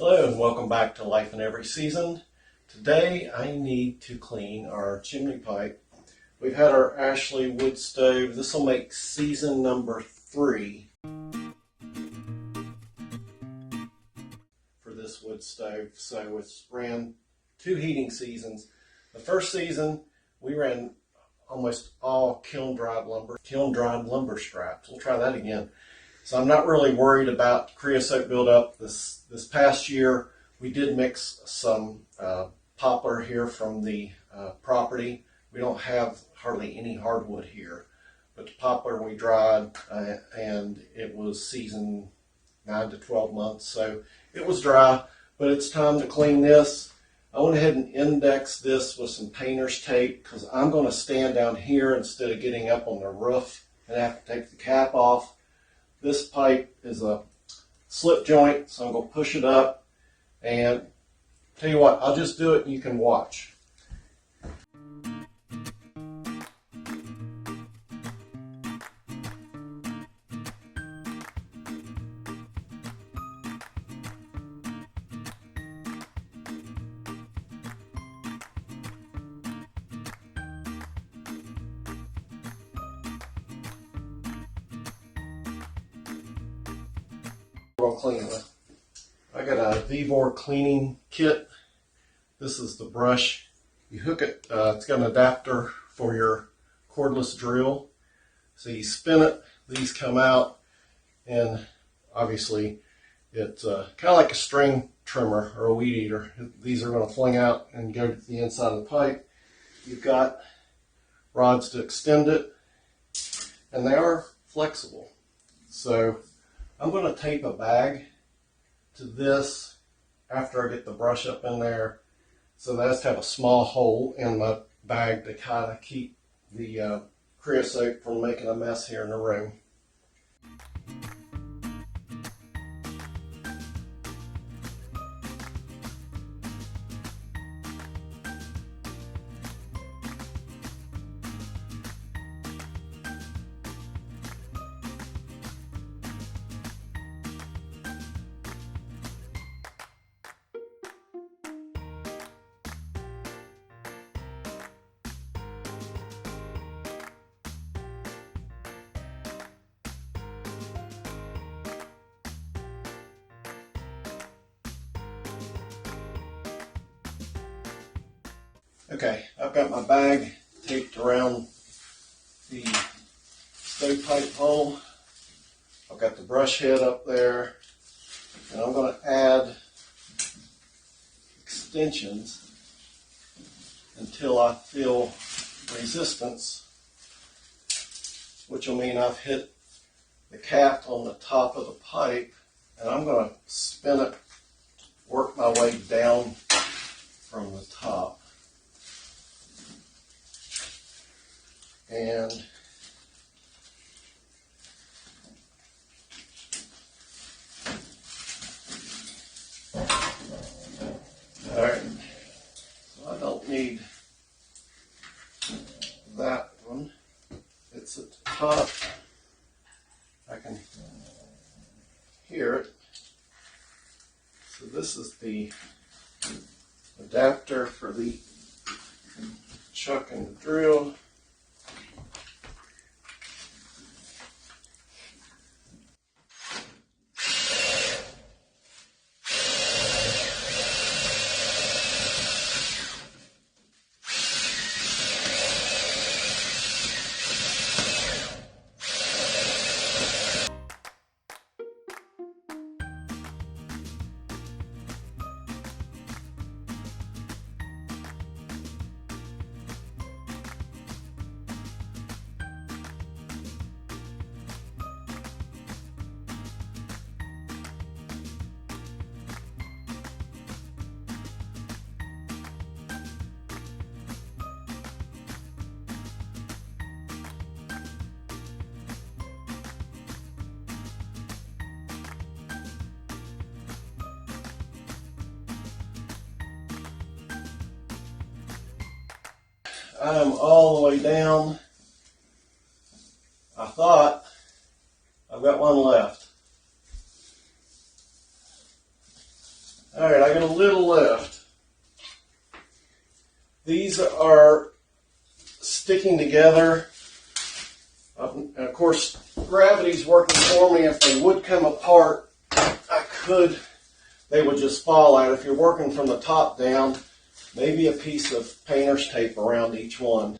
Hello and welcome back to Life in Every Season. Today I need to clean our chimney pipe. We've had our Ashley Woodstove. This will make season number 3 for this wood stove. So it's ran 2 heating seasons. The first season we ran almost all kiln dried lumber straps. We'll try that again. So I'm not really worried about creosote buildup. This past year, we did mix some poplar here from the property. We don't have hardly any hardwood here, but the poplar we dried and it was seasoned 9 to 12 months. So it was dry, but it's time to clean this. I went ahead and indexed this with some painter's tape because I'm going to stand down here instead of getting up on the roof and have to take the cap off. This pipe is a slip joint, so I'm going to push it up, and tell you what, I'll just do it and you can watch. We'll clean it. I got a Vevor cleaning kit. This is the brush. You hook it, it's got an adapter for your cordless drill. So you spin it, these come out, and obviously it's kind of like a string trimmer or a weed eater. These are going to fling out and go to the inside of the pipe. You've got rods to extend it, and they are flexible. So I'm going to tape a bag to this after I get the brush up in there. So that has to have a small hole in my bag to kind of keep the creosote from making a mess here in the room. Okay, I've got my bag taped around the stovepipe hole. I've got the brush head up there, and I'm going to add extensions until I feel resistance, which will mean I've hit the cap on the top of the pipe, and I'm going to spin it, work my way down from the top. And all right, so I don't need that one. It's at the top. I can hear it. So this is the adapter for the chuck and the drill. I am all the way down. I thought I've got one left. All right, I got a little left. These are sticking together. And of course, gravity's working for me. If they would come apart, they would just fall out. If you're working from the top down, maybe a piece of painter's tape around each one.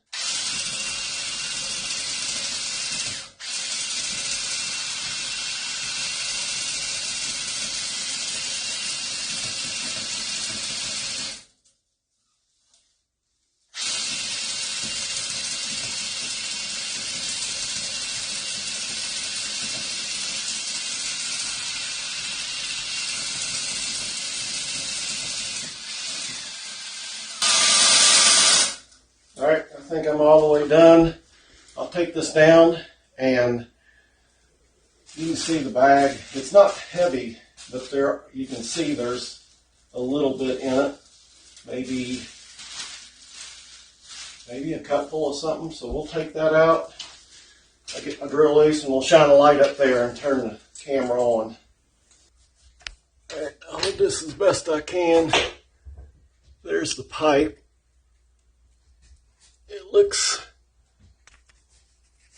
All right, I think I'm all the way done. I'll take this down and you can see the bag. It's not heavy, but there you can see there's a little bit in it. Maybe a cupful of something. So we'll take that out. I get my drill loose and we'll shine a light up there and turn the camera on. All right, I'll hold this as best I can. There's the pipe. It looks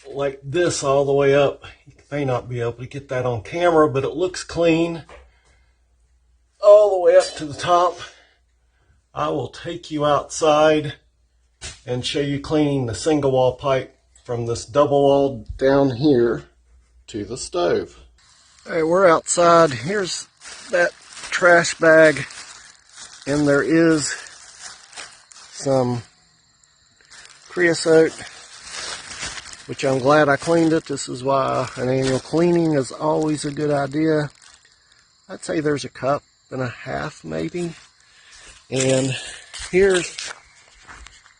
like this all the way up. You may not be able to get that on camera, but it looks clean all the way up to the top. I will take you outside and show you cleaning the single wall pipe from this double wall down here to the stove. All right, we're outside. Here's that trash bag, and there is some creosote, which I'm glad I cleaned it. This is why an annual cleaning is always a good idea. I'd say there's a cup and a half maybe. And here's,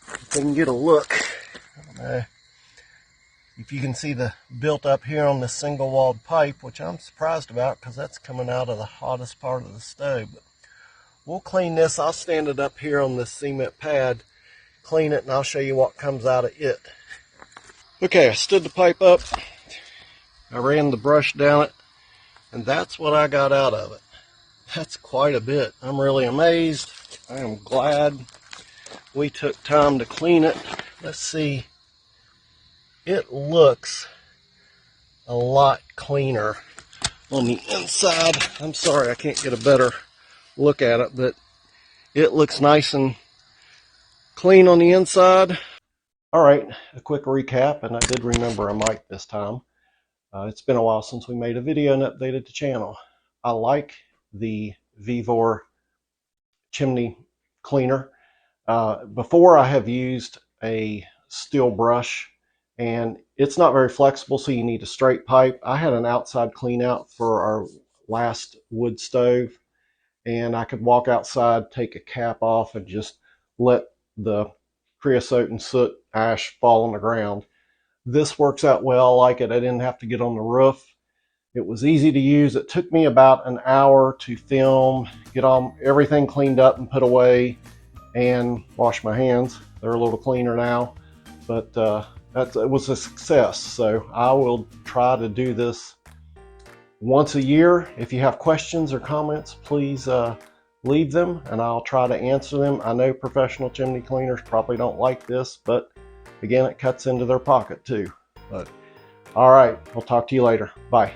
if we can get a look, if you can see the built up here on this single walled pipe, which I'm surprised about because that's coming out of the hottest part of the stove. But we'll clean this. I'll stand it up here on this cement pad, clean it, and I'll show you what comes out of it. Okay, I stood the pipe up, I ran the brush down it, and that's what I got out of it. That's quite a bit. I'm really amazed. I am glad we took time to clean it. Let's see. It looks a lot cleaner on the inside. I'm sorry I can't get a better look at it, but it looks nice and clean on the inside. All right, a quick recap, and I did remember a mic this time. It's been a while since we made a video and updated the channel. I like the Vevor Chimney cleaner. Before I have used a steel brush, and it's not very flexible, so you need a straight pipe. I had an outside clean out for our last wood stove, and I could walk outside, take a cap off, and just let the creosote and soot ash fall on the ground. This works out well. I like it. I didn't have to get on the roof. It was easy to use. It took me about an hour to film, get everything cleaned up and put away, and wash my hands. They're a little cleaner now, but it was a success. So I will try to do this once a year. If you have questions or comments, please leave them and I'll try to answer them. I know professional chimney cleaners probably don't like this, but again, it cuts into their pocket too. But all right, I'll talk to you later. Bye.